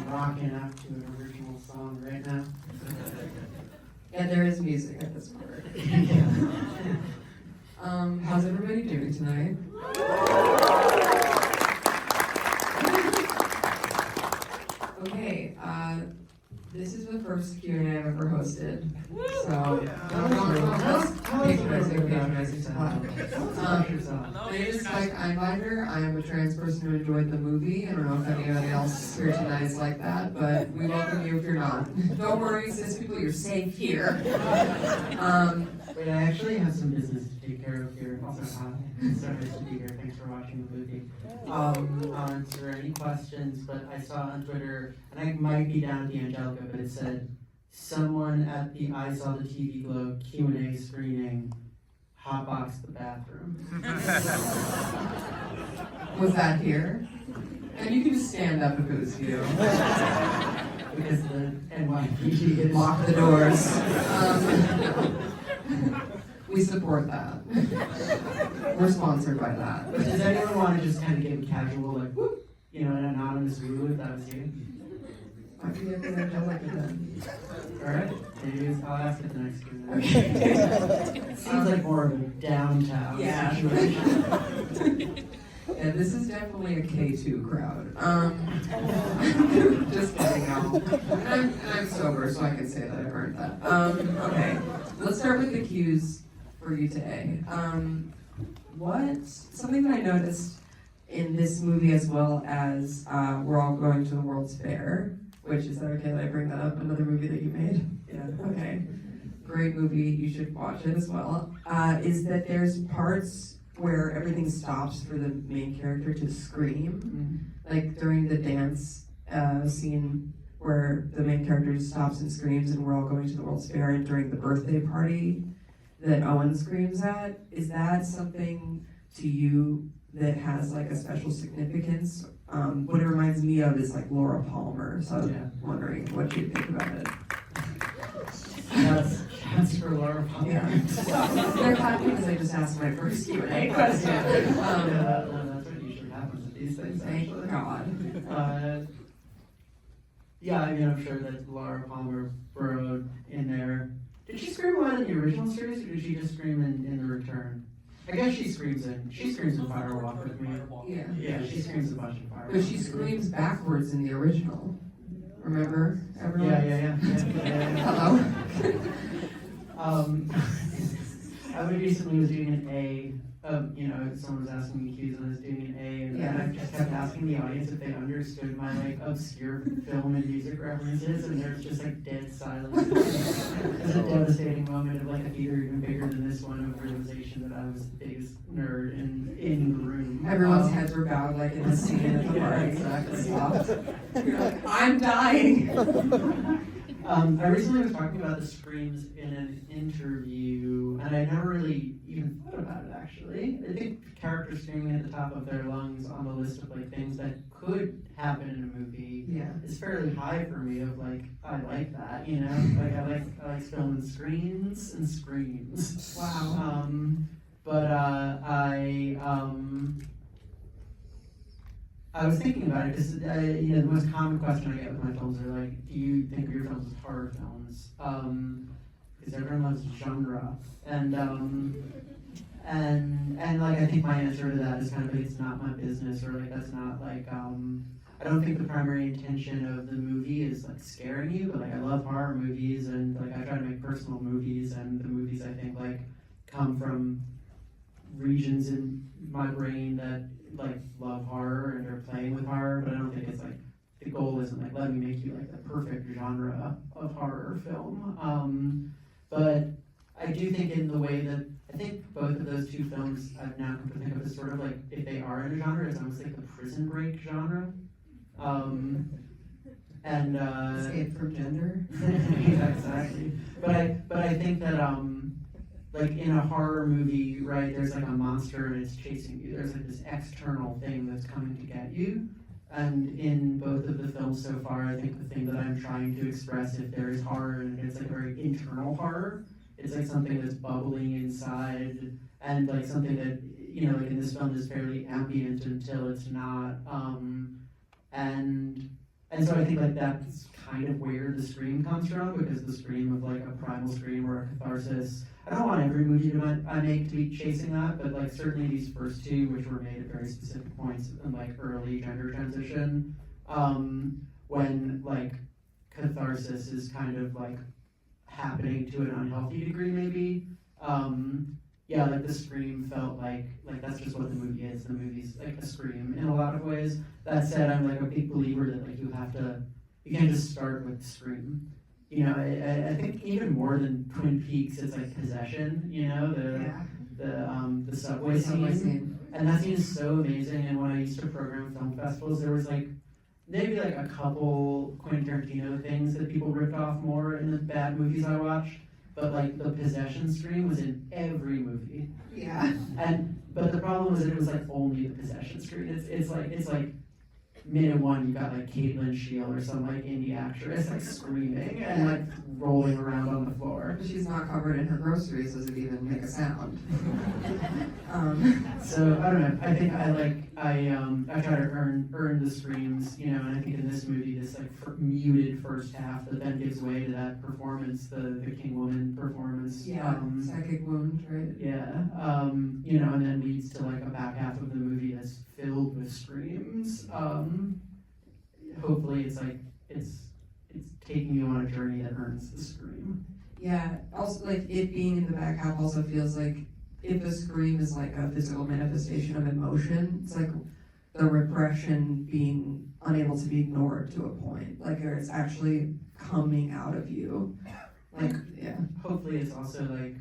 rocking out to an original song right now. Yeah, there is music at this part. How's everybody doing tonight? Okay, this is the first Q&A I've ever hosted, so patronizing spot. My name is Mike Einbinder. I am a trans person who enjoyed the movie. I don't know if anybody else here tonight is like that, but we welcome you if you're not. Don't worry, cis people, you're safe here. Wait, I actually have some business to take care of here. Also, it's so nice to be here. Thanks for watching the movie. I'll answer any questions, but I saw on Twitter, and I might be down to Angelica, but it said, someone at the I Saw the TV Globe Q&A screening hotboxed the bathroom. Was that here? And you can just stand up if it was you. Because the NYPD is... Lock the doors. We support that. We're sponsored by that. But does anyone want to just kind of give a casual, like, whoop, you know, an anonymous woo if that was you? I can get the Angelica then. Alright, maybe I'll ask it the next Q&A. Seems like more of a downtown situation. Yeah, this is definitely a K2 crowd. Just kidding, no. I'm sober, so I can say that I've heard that. Okay, let's start with the cues for you today. Something that I noticed in this movie, as well as we're all going to the World's Fair, which is that okay that I bring that up? Another movie that you made? Yeah, okay. Great movie, you should watch it as well. Is that there's parts where everything stops for the main character to scream. Like during the dance scene where the main character just stops and screams and we're all going to the World's Fair, and during the birthday party that Owen screams at, is that something to you that has like a special significance? What it reminds me of is like Laura Palmer, so I was wondering what you think about it. That's for Laura Palmer. Yeah. They're happy because I just asked my first Q&A question. That's what usually happens with these things. Thank God. Yeah, I mean, I'm sure that Laura Palmer burrowed in there. Did she scream a lot in the original series, or did she just scream in the return? I guess she screams in Firewalk with me. Yeah, she screams a bunch in Firewalk. But she screams backwards in the original. Remember, everyone? Yeah. Hello? I recently was doing an A. Someone was asking me cues and I was doing an A, and I just kept asking the audience if they understood my like obscure film and music references, and there's just like dead silence. It was a devastating moment of like a theater even bigger than this one, of realization that I was the biggest nerd in the room. Everyone's heads were bowed like in the scene at the party. Exactly. You're like, I'm dying. I recently was talking about the screams in an interview, and I never really even thought about it actually. I think characters screaming at the top of their lungs on the list of like things that could happen in a movie is fairly high for me. Of like, I like that, you know, like I like filming screens and screams. Wow. I was thinking about it because the most common question I get with my films are like, do you think of your films as horror films? Because everyone loves genre, and like I think my answer to that is kind of like, it's not my business, or like that's not like I don't think the primary intention of the movie is like scaring you, but like I love horror movies, and like I try to make personal movies, and the movies I think like come from regions in my brain that like love horror and are playing with horror, but I don't think it's like the goal isn't like let me make you like the perfect genre of horror film. But I do think in the way that I think both of those two films I've now come to think of as sort of like, if they are in a genre, it's almost like the Prison Break genre. Escape from gender. Exactly. But I think that like in a horror movie, right, there's like a monster and it's chasing you. There's like this external thing that's coming to get you. And in both of the films so far, I think the thing that I'm trying to express, if there is horror, and it's like a very internal horror, it's like something that's bubbling inside, and like something that, you know, like in this film is fairly ambient until it's not. And And so I think like that's kind of where the scream comes from, because the scream of like a primal scream or a catharsis. I don't want every movie I make to be chasing that, but like certainly these first two, which were made at very specific points in like early gender transition, when like catharsis is kind of like happening to an unhealthy degree maybe. Yeah, like the scream felt like that's just what the movie is. The movie's like a scream in a lot of ways. That said, I'm like a big believer that like you can't just start with scream. You know, I think even more than Twin Peaks, it's like possession. You know, the subway scene, and that scene is so amazing. And when I used to program film festivals, there was like maybe like a couple Quentin Tarantino things that people ripped off more in the bad movies I watched. But like the possession scream was in every movie. Yeah. But the problem was that it was like only the possession scream. It's like minute one you got like Caitlin Shield or some like indie actress like screaming and like rolling around on the floor. She's not covered in her groceries, does it even make a sound? So I don't know. I think I try to earn the screams, you know, and I think in this movie this like muted first half that then gives way to that performance, the King Woman performance. Yeah, psychic wound, right? Yeah, you know, and then leads to like a back half of the movie that's filled with screams. Hopefully it's taking you on a journey that earns the scream. Yeah, also like it being in the back half also feels like if a scream is like a physical manifestation of emotion, it's like the repression being unable to be ignored to a point, like or it's actually coming out of you. Like, yeah. Hopefully it's also like,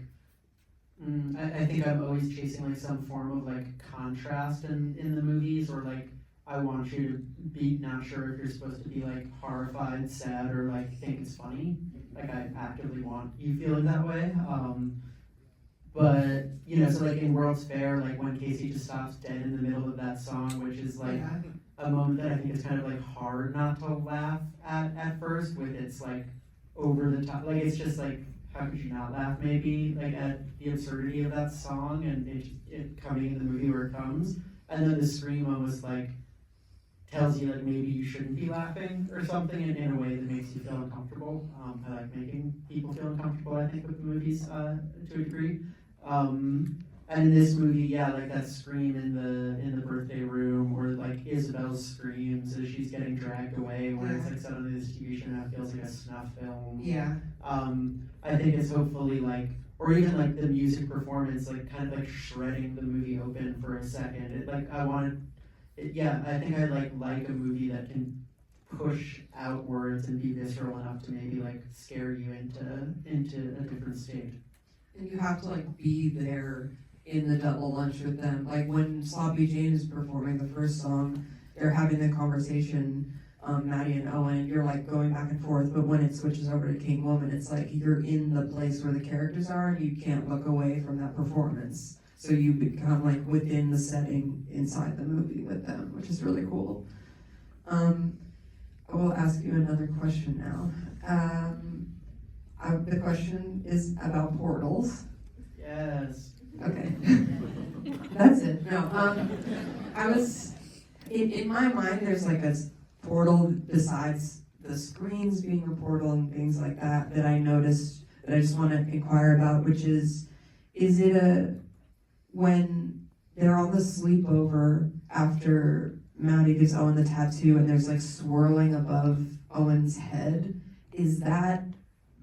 I think I'm always chasing like some form of like contrast in the movies, or like I want you to be not sure if you're supposed to be like horrified, sad, or like think it's funny. Like I actively want you feeling that way. But you know, so like in World's Fair, like when Casey just stops dead in the middle of that song, which is like a moment that I think is kind of like hard not to laugh at first, with its like over the top, like it's just like how could you not laugh maybe like at the absurdity of that song and it coming in the movie where it comes, and then the scream almost like tells you like maybe you shouldn't be laughing or something in a way that makes you feel uncomfortable. I like making people feel uncomfortable, I think, with movies to a degree. And in this movie, yeah, like that scream in the birthday room, or like Isabel's screams as she's getting dragged away, where it's like suddenly this TV show now feels like a snuff film. Yeah. I think it's hopefully like, or even like the music performance, like kind of like shredding the movie open for a second. It like I think I like a movie that can push outwards and be visceral enough to maybe like scare you into a different state. And you have to like be there in the double lunch with them. Like when Sloppy Jane is performing the first song, they're having the conversation, Maddie and Owen, you're like going back and forth, but when it switches over to King Woman, it's like you're in the place where the characters are and you can't look away from that performance. So you become like within the setting inside the movie with them, which is really cool. I will ask you another question now. The question is about portals. Yes. Okay. That's it. No. I was in my mind. There's like a portal besides the screens being a portal and things like that I noticed that I just want to inquire about, which is it when they're on the sleepover after Maddie gives Owen the tattoo and there's like swirling above Owen's head? Is that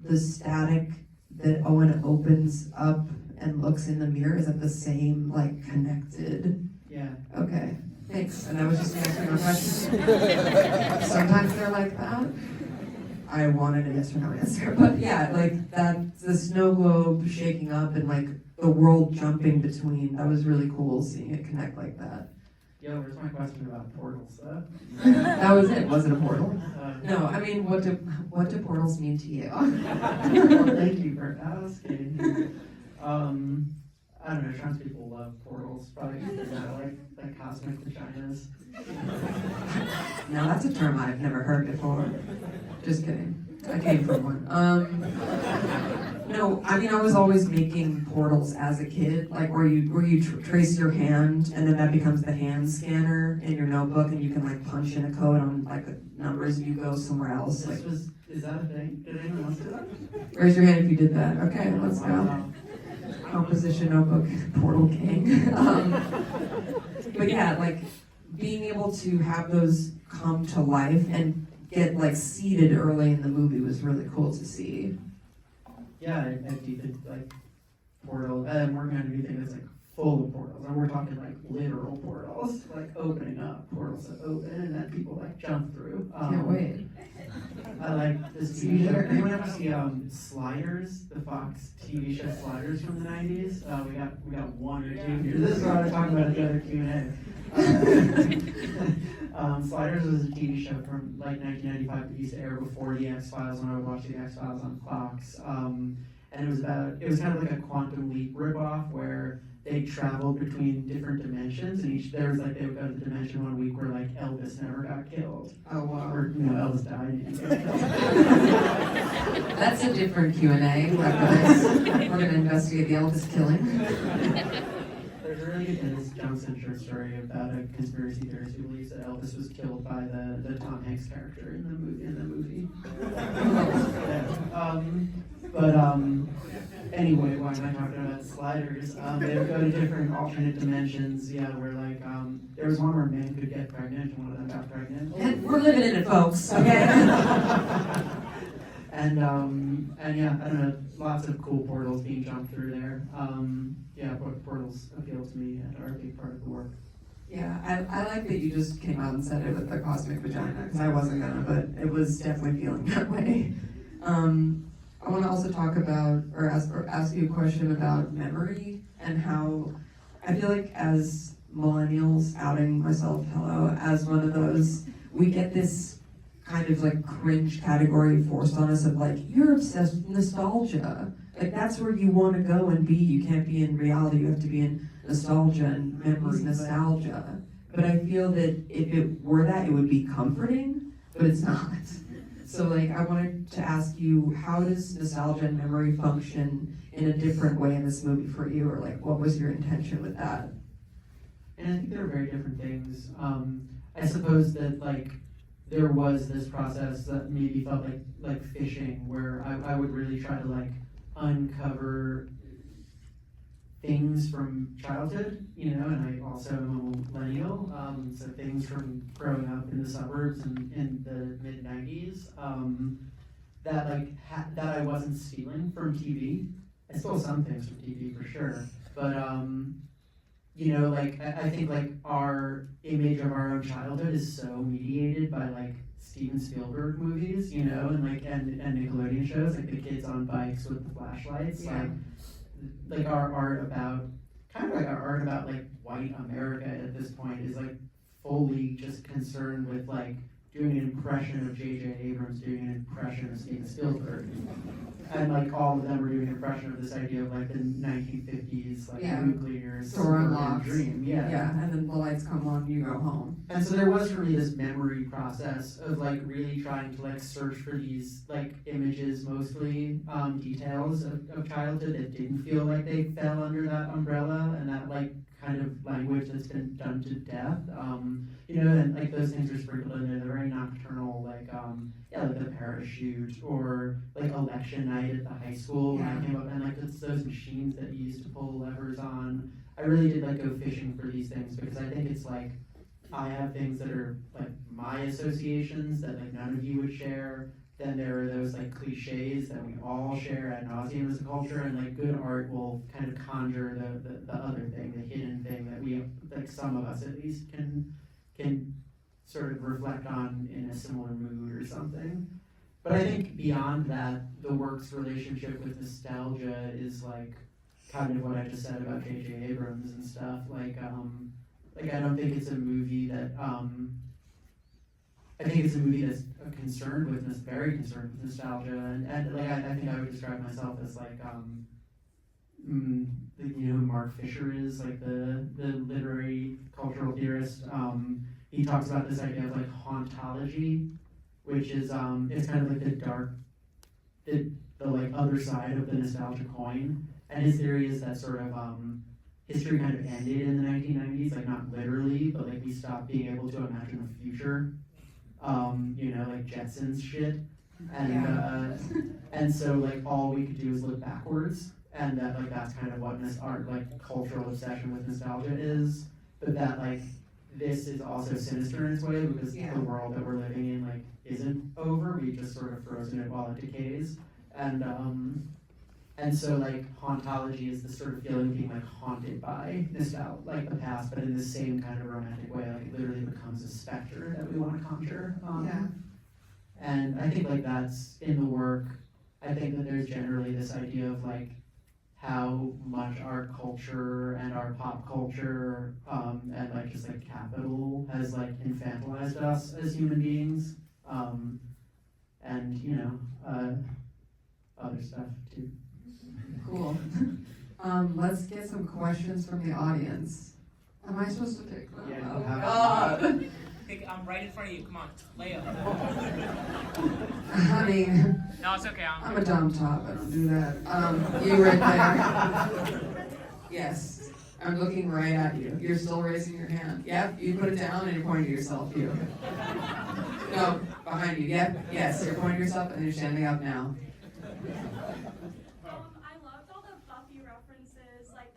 the static that Owen opens up and looks in the mirror? Is that the same, like, connected? Yeah. Okay, thanks. And I was just answering a question. Sometimes they're like that. I wanted a yes or no answer. But yeah, like that, the snow globe shaking up and like the world jumping between, that was really cool seeing it connect like that. Yo, where's my question about portals? That was it. Was it a portal? No, I mean, what do portals mean to you? Well, thank you for asking. I don't know, trans people love portals, probably because they're like cosmic vaginas. Now that's a term I've never heard before. Just kidding. I came from one. No, I mean, I was always making portals as a kid, like where you trace your hand, and then that becomes the hand scanner in your notebook, and you can like punch in a code on like the numbers, and you go somewhere else. Like, Is that a thing? Did anyone else do that? raise your hand if you did that. Okay, let's go. Wow. Composition notebook portal gang. But yeah, like being able to have those come to life and get like seeded early in the movie was really cool to see. Yeah, I do think like portal. I'm working on a new thing that's like full of portals, and we're talking like literal portals, like opening up portals that open and that people like jump through. Can't wait. I like this TV show. Anyone ever see Sliders, the Fox TV show Sliders from the '90s? We got one or two here. This is what I was talking about in the other Q&A. Sliders was a TV show from like 1995 that used to air before the X-Files when I would watch the X-Files on Fox. And it was kind of like a Quantum Leap ripoff where they traveled between different dimensions, and they would go to the dimension one week where like Elvis never got killed. Oh wow. Or Elvis died and he didn't get killed. That's a different Q&A. We're gonna investigate the Elvis killing. There's a really good Dennis Johnson short story about a conspiracy theorist who believes that Elvis was killed by the Tom Hanks character in the movie. Anyway, why am I talking about Sliders? They would go to different alternate dimensions, where like, there was one where a man could get pregnant, and one of them got pregnant. And we're living in it, folks, okay? and yeah, I don't know, lots of cool portals being jumped through there. Portals appeal to me and are a big part of the work. Yeah, I like that you just came out and said it with the cosmic vagina, because I wasn't gonna, but it was definitely feeling that way. I want to also talk about, or ask you a question about memory, and how I feel like as millennials, outing myself, hello, as one of those, we get this kind of like cringe category forced on us of like, you're obsessed with nostalgia. Like that's where you want to go and be. You can't be in reality, you have to be in nostalgia and memory nostalgia. But I feel that if it were that, it would be comforting, but it's not. So like I wanted to ask you, how does nostalgia and memory function in a different way in this movie for you, or like what was your intention with that? And I think they're very different things. I suppose that like there was this process that maybe felt like fishing, where I would really try to like uncover things from childhood, and I also am a millennial, so things from growing up in the suburbs in the mid-90s that I wasn't stealing from TV. I stole some things from TV for sure, but I think like our image of our own childhood is so mediated by like Steven Spielberg movies, and Nickelodeon shows, like the kids on bikes with the flashlights, like our art about like white America at this point is like fully just concerned with like doing an impression of J.J. Abrams doing an impression of Steven Spielberg, and like all of them were doing an impression of this idea of like the 1950s like nuclear door unlocks. Dream, and then the lights come on, you go home. And so there was for me this memory process of like really trying to like search for these like images, mostly details of childhood that didn't feel like they fell under that umbrella and that like kind of language that's been done to death. And like those things are sprinkled in there. They're very nocturnal, like the parachute, or like election night at the high school when I came up, and like it's those machines that you used to pull levers on. I really did like go fishing for these things, because I think it's like I have things that are like my associations that like none of you would share. Then there are those like cliches that we all share ad nauseum as a culture, and like good art will kind of conjure the other thing, the hidden thing that we, like some of us at least, can sort of reflect on in a similar mood or something. But I think beyond that, the work's relationship with nostalgia is like kind of what I just said about J.J. Abrams and stuff. Like I don't think it's a movie that I think it's a movie that's very concerned with nostalgia, and like I think I would describe myself as like Mark Fisher is, like the literary cultural theorist. He talks about this idea of like hauntology, which is it's kind of like the dark the like other side of the nostalgia coin. And his theory is that sort of history kind of ended in the 1990s, like not literally, but like we stopped being able to imagine a future. Like Jetsons shit. And so like all we could do is look backwards, and that like that's kind of what our like cultural obsession with nostalgia is. But that like this is also sinister in its way because the world that we're living in like isn't over. We just sort of frozen it while it decays, and so like hauntology is the sort of feeling of being like haunted by nostalgia, like the past, but in the same kind of romantic way. Like it literally becomes a specter that we want to conjure. And I think like that's in the work. I think that there's generally this idea of like how much our culture and our pop culture and like just like capital has like infantilized us as human beings, and other stuff too. Cool. Let's get some questions from the audience. Am I supposed to pick them? Yeah, oh God. I'm right in front of you. Come on, lay up. Honey. No, it's okay. I'm a dumb top. I don't do that. You right there. Yes. I'm looking right at you. You're still raising your hand. Yep. You put it down and you're pointing to yourself. You. No, behind you. Yep. Yes. You're pointing to yourself and you're standing up now. I loved all the Buffy references, like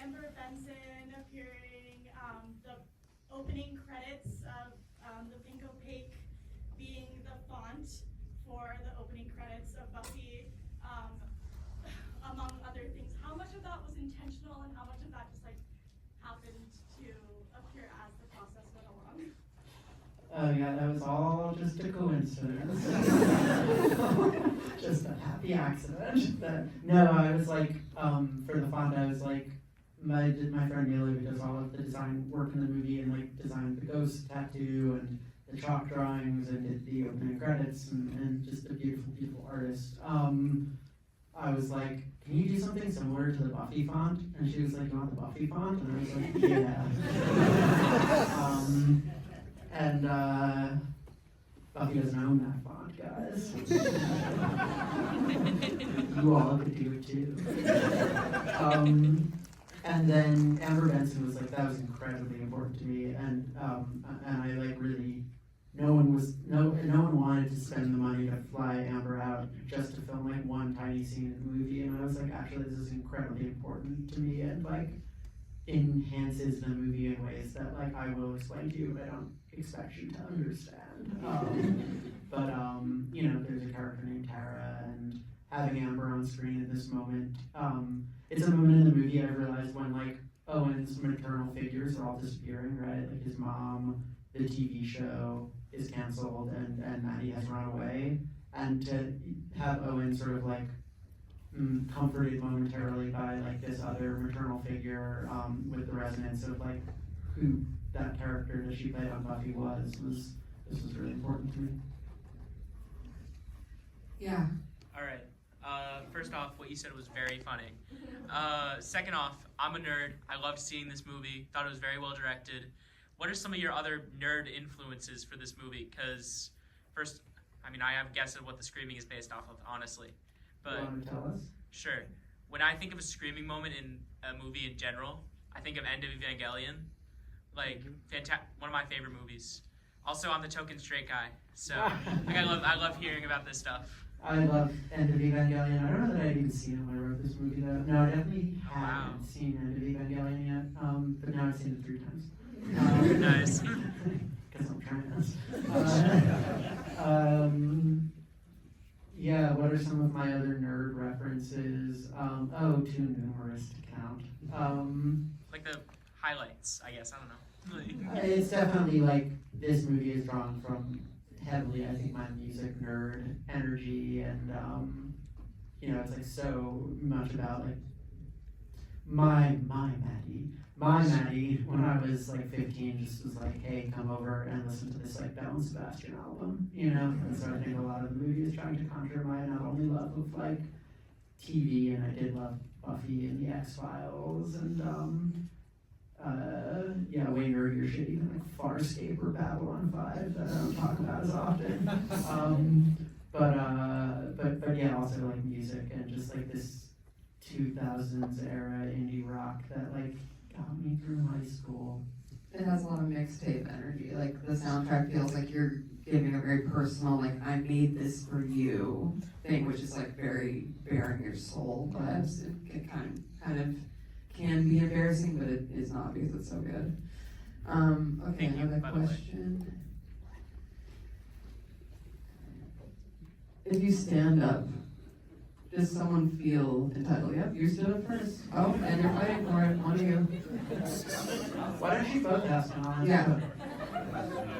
Amber Benson appearing, the opening credits of the Pink Opaque being the font for the opening credits of Buffy, among other things. How much of that was intentional and how much of that just like happened to appear as the process went along? Oh yeah, that was all just a coincidence. Just a happy accident. No, I was like, for the font, I was like, my friend Neely, who does all of the design work in the movie and like designed the ghost tattoo and the chalk drawings and did the opening credits and just a beautiful, beautiful artist. I was like, can you do something similar to the Buffy font? And she was like, you want the Buffy font? And I was like, yeah. Buffy doesn't own that font, guys. You all could do it too. And then Amber Benson was like, that was incredibly important to me, and I like really, no one wanted to spend the money to fly Amber out just to film like one tiny scene in the movie, and I was like, actually, this is incredibly important to me, and like enhances the movie in ways that like I will explain to you, but I don't expect you to understand. There's a character named Tara, and having Amber on screen at this moment. It's a moment in the movie I've realized when like Owen's maternal figures are all disappearing, right? Like his mom, the TV show is canceled, and Maddie has run away. And to have Owen sort of like comforted momentarily by like this other maternal figure with the resonance of like who that character that she played on Buffy was really important to me. Yeah. All right. First off, what you said was very funny. Second off, I'm a nerd. I loved seeing this movie. Thought it was very well directed. What are some of your other nerd influences for this movie? Because first, I have guessed at what the screaming is based off of, honestly. But You want to tell us? sure. When I think of a screaming moment in a movie in general, I think of End of Evangelion. Like, one of my favorite movies. Also, I'm the token straight guy, so like I love hearing about this stuff. I love End of Evangelion. I don't know that I'd even seen it when I wrote this movie, though. No, I definitely haven't seen End of Evangelion yet, but now I've seen it 3 times. Nice. Because I'm trans. Yeah, what are some of my other nerd references? Too numerous to count. Like the highlights, I guess. I don't know. It's definitely like this movie is drawn from heavily, I think, my music nerd energy, and it's like so much about like my Maddie when I was like 15 just was like, hey, come over and listen to this like Belle and Sebastian album, and so I think a lot of the movie is trying to conjure my not only love of like TV, and I did love Buffy and the X-Files, and way nerdier shit, even like Farscape or Babylon 5 that I don't talk about as often. but yeah, also like music and just like this 2000s era indie rock that like got me through high school. It has a lot of mixtape energy. Like the soundtrack feels like you're giving a very personal, like I made this for you thing, which is like very bearing your soul vibes. It kind of can be embarrassing, but it is not because it's so good. Okay, Thank you, another by the way. question. If you stand up, does someone feel entitled? Yep, you stood up first. Oh, and you're fighting for it. One of you. Why don't you both ask now? Yeah.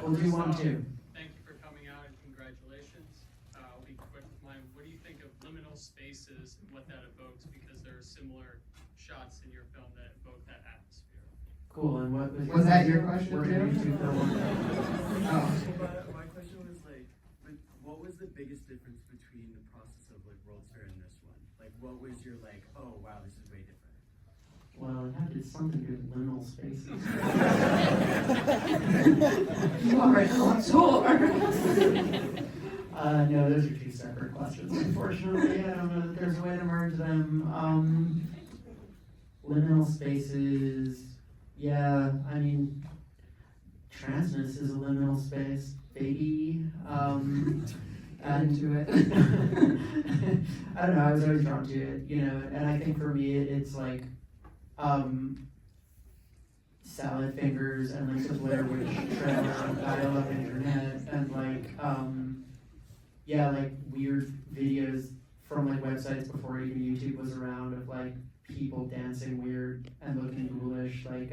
We'll do one too. Thank you for coming out and congratulations. I'll be quick with mine. What do you think of liminal spaces and what that evokes? Because there are similar shots in your film that evoke that atmosphere. Cool. And what Was that your question We're gonna do too? two for one. Oh. My question was like, what was the biggest difference between the process of like World's Fair and this one? Like, what was your like, oh wow, this is way different? Well, it had something to do with liminal spaces. You are an auteur. No, those are two separate questions. Unfortunately, I don't know that there's a way to merge them. Liminal spaces, yeah. I mean, transness is a liminal space, baby. Into it. I don't know. I was always drawn to it, you know. And I think for me, it's like salad fingers and like the Blair Witch trailer on dial-up internet and like yeah, like weird videos from like websites before even YouTube was around of like people dancing weird and looking ghoulish. Like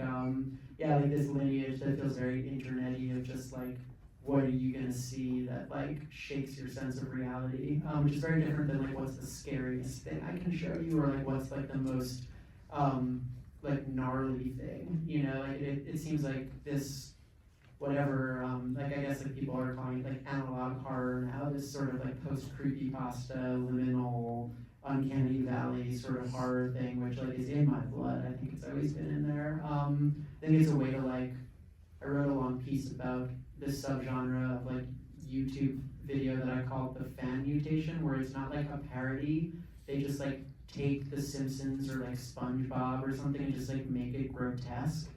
yeah, like this lineage that feels very internety of just like what are you gonna see that like shakes your sense of reality, which is very different than like what's the scariest thing I can show you or like what's like the most like gnarly thing, you know. Like it seems like this whatever like I guess like people are calling it like analog horror now, this sort of like post creepypasta liminal uncanny valley sort of horror thing, which like is in my blood. I think it's always been in there. I think it's a way to like, I wrote a long piece about this subgenre of like YouTube video that I called the fan mutation, where it's not like a parody. They just like take The Simpsons or like SpongeBob or something and just like make it grotesque.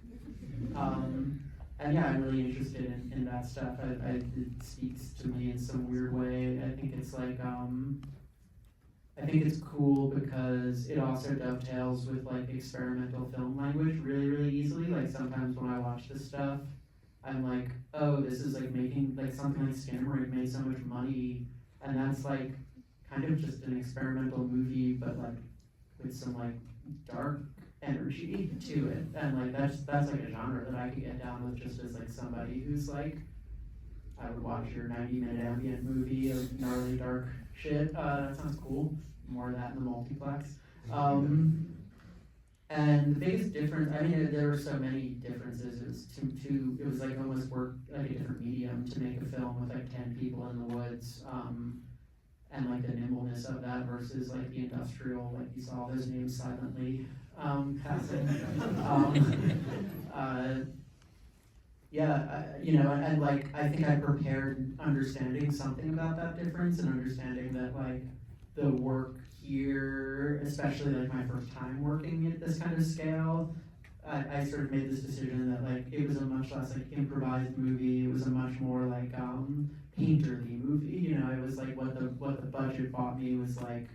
And yeah, I'm really interested in that stuff. It speaks to me in some weird way. I think it's like I think it's cool because it also dovetails with like experimental film language really, really easily. Like sometimes when I watch this stuff, I'm like, oh, this is like making like something like Skinamarink made so much money, and that's like kind of just an experimental movie, but like with some like dark energy to it, and like that's like a genre that I could get down with just as like somebody who's like, I would watch your 90-minute ambient movie of gnarly dark shit. That sounds cool. More of that in the multiplex. And the biggest difference, I mean, there were so many differences. It was like almost work like a different medium to make a film with like 10 people in the woods, and like the nimbleness of that versus like the industrial, like you saw those names silently passing. You know, and like I think I prepared understanding something about that difference and understanding that like the work here, especially like my first time working at this kind of scale, I sort of made this decision that like it was a much less like improvised movie. It was a much more like painterly movie. You know, it was like what the budget bought me was like,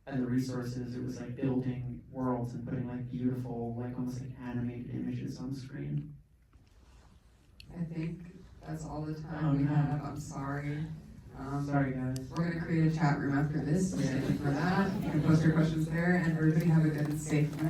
and the resources. It was like building worlds and putting like beautiful, like almost like animated images on screen. I think that's all the time we have. I'm sorry. Sorry, guys. We're going to create a chat room after this, so thank you for that. You can post your questions there, and everybody have a good and safe night.